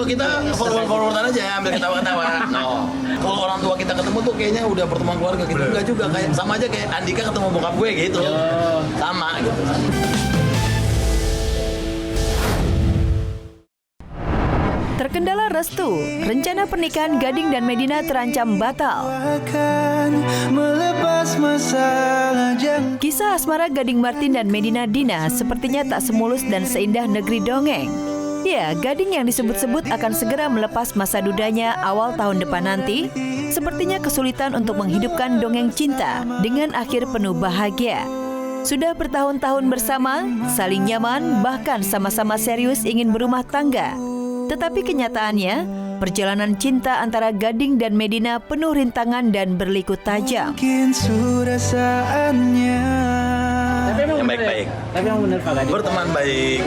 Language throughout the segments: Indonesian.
Kalau kita forward-forwardan aja, ambil ketawa-ketawa. No. Kalau orang tua kita ketemu tuh kayaknya udah pertemuan keluarga gitu. Enggak juga, kayak sama aja kayak Andika ketemu bokap gue gitu. Sama gitu. Terkendala restu, rencana pernikahan Gading dan Medina terancam batal. Kisah asmara Gading Martin dan Medina Dina sepertinya tak semulus dan seindah negeri dongeng. Ya, Gading yang disebut-sebut akan segera melepas masa dudanya awal tahun depan nanti, sepertinya kesulitan untuk menghidupkan dongeng cinta dengan akhir penuh bahagia. Sudah bertahun-tahun bersama, saling nyaman, bahkan sama-sama serius ingin berumah tangga. Tetapi kenyataannya, perjalanan cinta antara Gading dan Medina penuh rintangan dan berliku tajam. Yang baik-baik. Tapi yang benar Pak Gading. Berteman baik.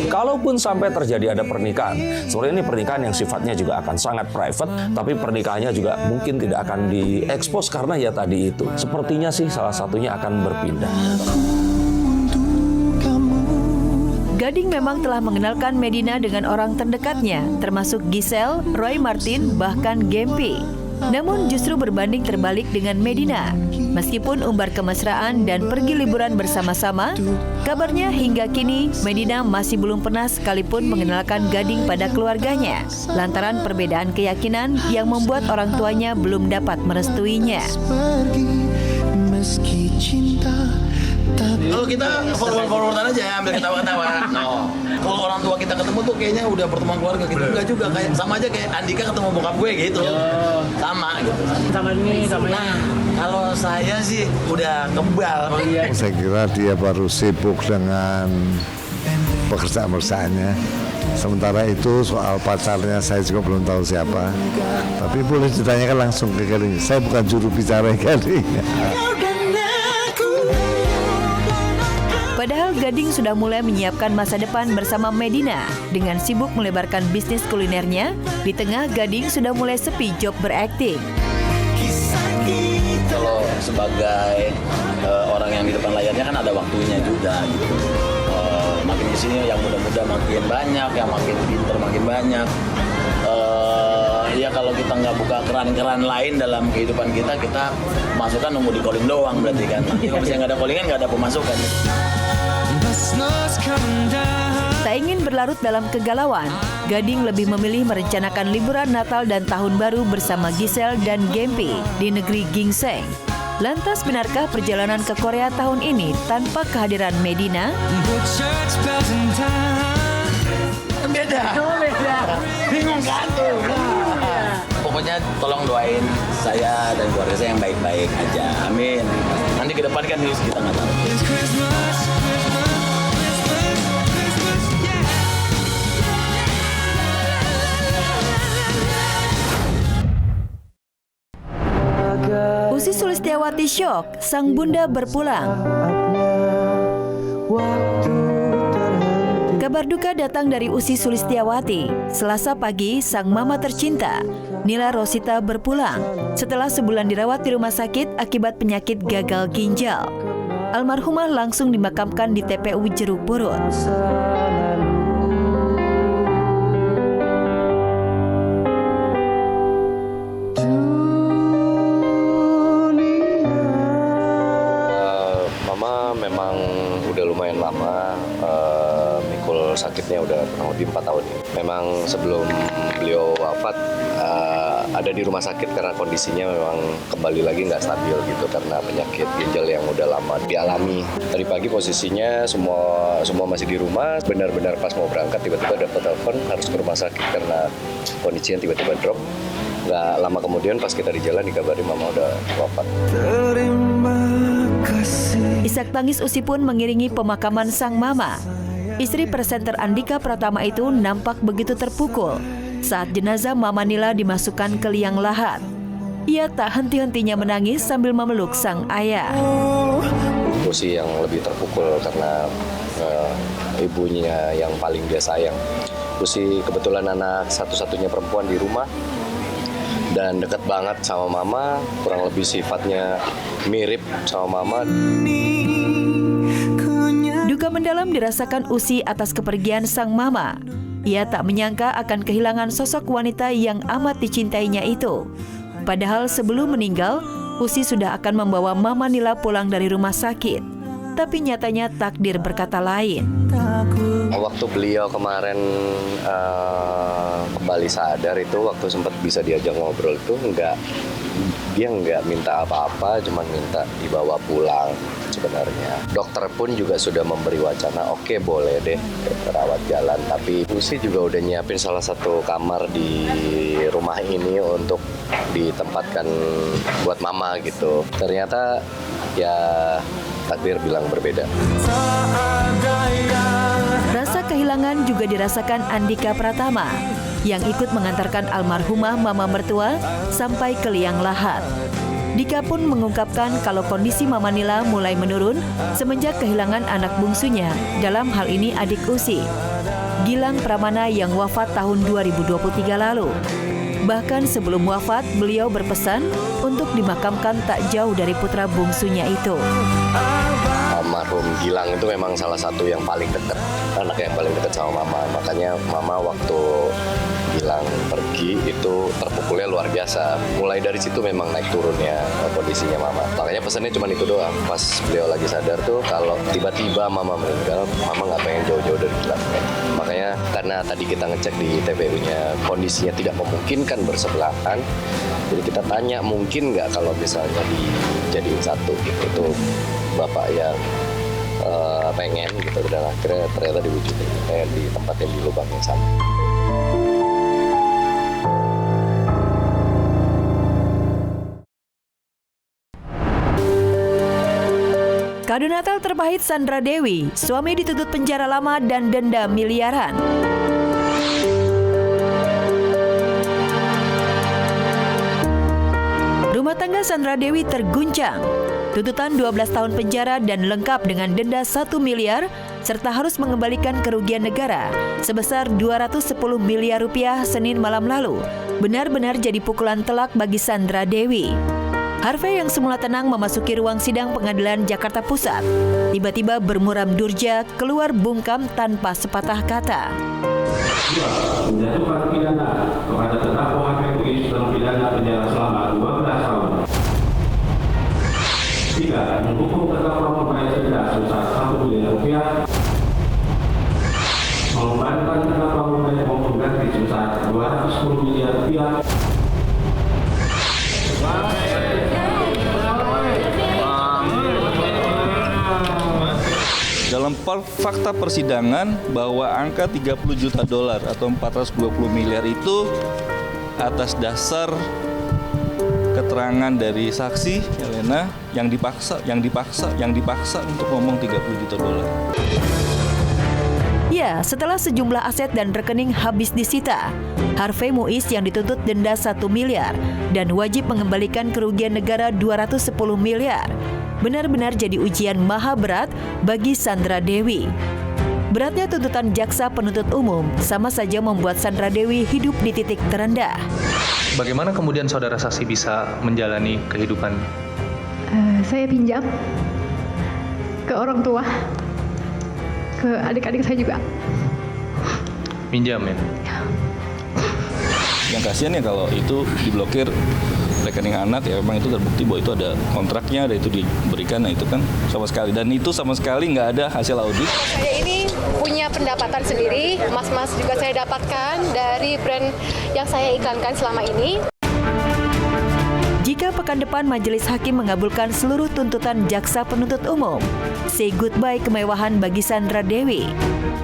Kalaupun sampai terjadi ada pernikahan, sebenarnya ini pernikahan yang sifatnya juga akan sangat private, tapi pernikahannya juga mungkin tidak akan diekspos karena ya tadi itu. Sepertinya sih salah satunya akan berpindah. Gading memang telah mengenalkan Medina dengan orang terdekatnya, termasuk Giselle, Roy Martin, bahkan Gempi. Namun justru berbanding terbalik dengan Medina. Meskipun umbar kemesraan dan pergi liburan bersama-sama, kabarnya hingga kini Medina masih belum pernah sekalipun mengenalkan Gading pada keluarganya, lantaran perbedaan keyakinan yang membuat orang tuanya belum dapat merestuinya. Kalau kita forward-forwardan aja, ambil ketawa-ketawa. No. Kalau orang tua kita ketemu tuh kayaknya udah pertemuan keluarga gitu. Enggak juga, kayak sama aja kayak Andika ketemu bokap gue gitu. Sama gitu. Sama ini, sama ini. Nah, kalau saya sih udah kebal. Saya kira dia baru sibuk dengan pekerjaan-pekerjaannya. Sementara itu soal pacarnya saya juga belum tahu siapa. Tapi boleh ditanyakan langsung ke Gading. Saya bukan juru bicara Gading. Padahal Gading sudah mulai menyiapkan masa depan bersama Medina. Dengan sibuk melebarkan bisnis kulinernya, di tengah Gading sudah mulai sepi job berakting. Kalau sebagai orang yang di depan layarnya kan ada waktunya juga gitu. Makin di sini yang muda-muda makin banyak, yang makin pinter makin banyak. Ya kalau kita nggak buka keran-keran lain dalam kehidupan kita, kita masukkan nunggu di calling doang berarti kan. Nanti kalau misalnya nggak ada callingan, nggak ada pemasukan. Tak ingin berlarut dalam kegalauan, Gading lebih memilih merencanakan liburan Natal dan Tahun Baru bersama Giselle dan Gempi di negeri Gingseng. Lantas benarkah perjalanan ke Korea tahun ini tanpa kehadiran Medina? Beda. Bingung kan tuh. Pokoknya tolong doain saya dan keluarga saya yang baik-baik aja. Amin. Nanti ke depan kan kita nggak tahu. Usi Sulistiawati syok, sang bunda berpulang. Kabar duka datang dari Usi Sulistiawati. Selasa pagi, sang mama tercinta, Nila Rosita berpulang setelah sebulan dirawat di rumah sakit akibat penyakit gagal ginjal. Almarhumah langsung dimakamkan di TPU Jeruk Purut. Mama memang udah lumayan lama mikul sakitnya udah kurang lebih 4 tahun ini. Memang sebelum beliau wafat ada di rumah sakit karena kondisinya memang kembali lagi nggak stabil gitu karena penyakit ginjal yang udah lama dialami. Tadi pagi posisinya semua masih di rumah. Benar-benar pas mau berangkat tiba-tiba dapat telepon harus ke rumah sakit karena kondisinya tiba-tiba drop. Nggak lama kemudian pas kita di jalan dikabarin mama udah wafat. Isak tangis Usi pun mengiringi pemakaman sang mama. Istri presenter Andika Pratama itu nampak begitu terpukul saat jenazah Mama Nila dimasukkan ke liang lahat. Ia tak henti-hentinya menangis sambil memeluk sang ayah. Usi yang lebih terpukul karena ibunya yang paling dia sayang. Usi kebetulan anak satu-satunya perempuan di rumah dan dekat banget sama mama, kurang lebih sifatnya mirip sama mama. Duka mendalam dirasakan Usi atas kepergian sang mama. Ia tak menyangka akan kehilangan sosok wanita yang amat dicintainya itu. Padahal sebelum meninggal, Usi sudah akan membawa Mama Nila pulang dari rumah sakit. Tapi nyatanya takdir berkata lain. Waktu beliau kemarin kembali sadar itu, waktu sempat bisa diajak ngobrol itu dia nggak minta apa-apa, cuma minta dibawa pulang sebenarnya. Dokter pun juga sudah memberi wacana, oke, boleh deh rawat jalan. Tapi Usi juga udah nyiapin salah satu kamar di rumah ini untuk ditempatkan buat Mama gitu. Ternyata ya takdir bilang berbeda. Rasa kehilangan juga dirasakan Andika Pratama yang ikut mengantarkan almarhumah Mama mertua sampai ke liang lahat. Dika pun mengungkapkan kalau kondisi Mama Nila mulai menurun semenjak kehilangan anak bungsunya, dalam hal ini adik Usi, Gilang Pramana yang wafat tahun 2023 lalu. Bahkan sebelum wafat, beliau berpesan untuk dimakamkan tak jauh dari putra bungsunya itu. Almarhum Gilang itu memang salah satu yang paling dekat, anak yang paling dekat sama Mama. Makanya Mama waktu Gilang pergi itu terpukulnya luar biasa. Mulai dari situ memang naik turunnya kondisinya Mama. Makanya pesannya cuma itu doang. Pas beliau lagi sadar tuh, kalau tiba-tiba Mama meninggal, Mama nggak pengen jauh-jauh dari Gilang. Makanya karena tadi kita ngecek di TPU-nya, kondisinya tidak memungkinkan bersebelahan. Jadi kita tanya, mungkin nggak kalau misalnya dijadiin satu gitu. Itu Bapak yang pengen gitu, dan akhirnya ternyata diwujudin di tempat yang di lubang yang sama. Kado Natal terpahit Sandra Dewi, suami dituntut penjara lama dan denda miliaran. Rumah tangga Sandra Dewi terguncang. Tuntutan 12 tahun penjara dan lengkap dengan denda 1 miliar serta harus mengembalikan kerugian negara sebesar 210 miliar rupiah Senin malam lalu benar-benar jadi pukulan telak bagi Sandra Dewi. Harvey yang semula tenang memasuki ruang sidang pengadilan Jakarta Pusat tiba-tiba bermuram durja keluar bungkam tanpa sepatah kata. Menjatuhkan pidana kepada terdakwa Harvey dalam pidana penjara selama 12 tahun. 3. Menghukum terdakwa membayar denda sebesar 1 miliar rupiah. Membebankan terdakwa membayar maupun ganti sebesar 210 miliar rupiah. Dalam fakta persidangan bahwa angka 30 juta dolar atau 420 miliar itu atas dasar keterangan dari saksi Helena yang dipaksa untuk ngomong 30 juta dolar. Ya, setelah sejumlah aset dan rekening habis disita, Harvey Muiz yang dituntut denda 1 miliar dan wajib mengembalikan kerugian negara 210 miliar. Benar-benar jadi ujian maha berat bagi Sandra Dewi. Beratnya tuntutan jaksa penuntut umum sama saja membuat Sandra Dewi hidup di titik terendah. Bagaimana kemudian saudara saksi bisa menjalani kehidupan? Saya pinjam ke orang tua, ke adik-adik saya juga. Pinjam ya? Yang kasihan ya kalau itu diblokir rekening anak, ya memang itu terbukti bahwa itu ada kontraknya, ada itu diberikan, nah itu kan sama sekali, dan itu sama sekali nggak ada hasil audit. Saya ini punya pendapatan sendiri, mas-mas juga saya dapatkan dari brand yang saya iklankan selama ini. Jika pekan depan majelis hakim mengabulkan seluruh tuntutan jaksa penuntut umum, say goodbye kemewahan bagi Sandra Dewi.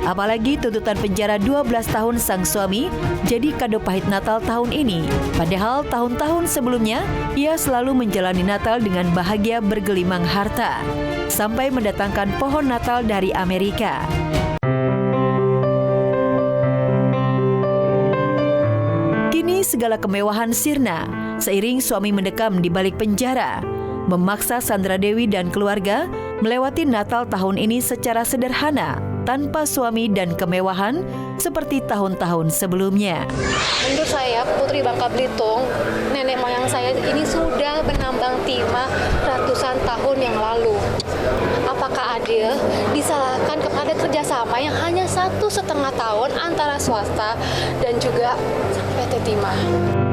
Apalagi tuntutan penjara 12 tahun sang suami jadi kado pahit Natal tahun ini. Padahal tahun-tahun sebelumnya, ia selalu menjalani Natal dengan bahagia bergelimang harta, sampai mendatangkan pohon Natal dari Amerika. Kini segala kemewahan sirna, seiring suami mendekam di balik penjara, memaksa Sandra Dewi dan keluarga melewati Natal tahun ini secara sederhana, tanpa suami dan kemewahan seperti tahun-tahun sebelumnya. Menurut saya, Putri Bangka Belitung, nenek moyang saya ini sudah menambang timah ratusan tahun yang lalu. Apakah adil disalahkan kepada kerjasama yang hanya 1,5 tahun antara swasta dan juga PT Timah.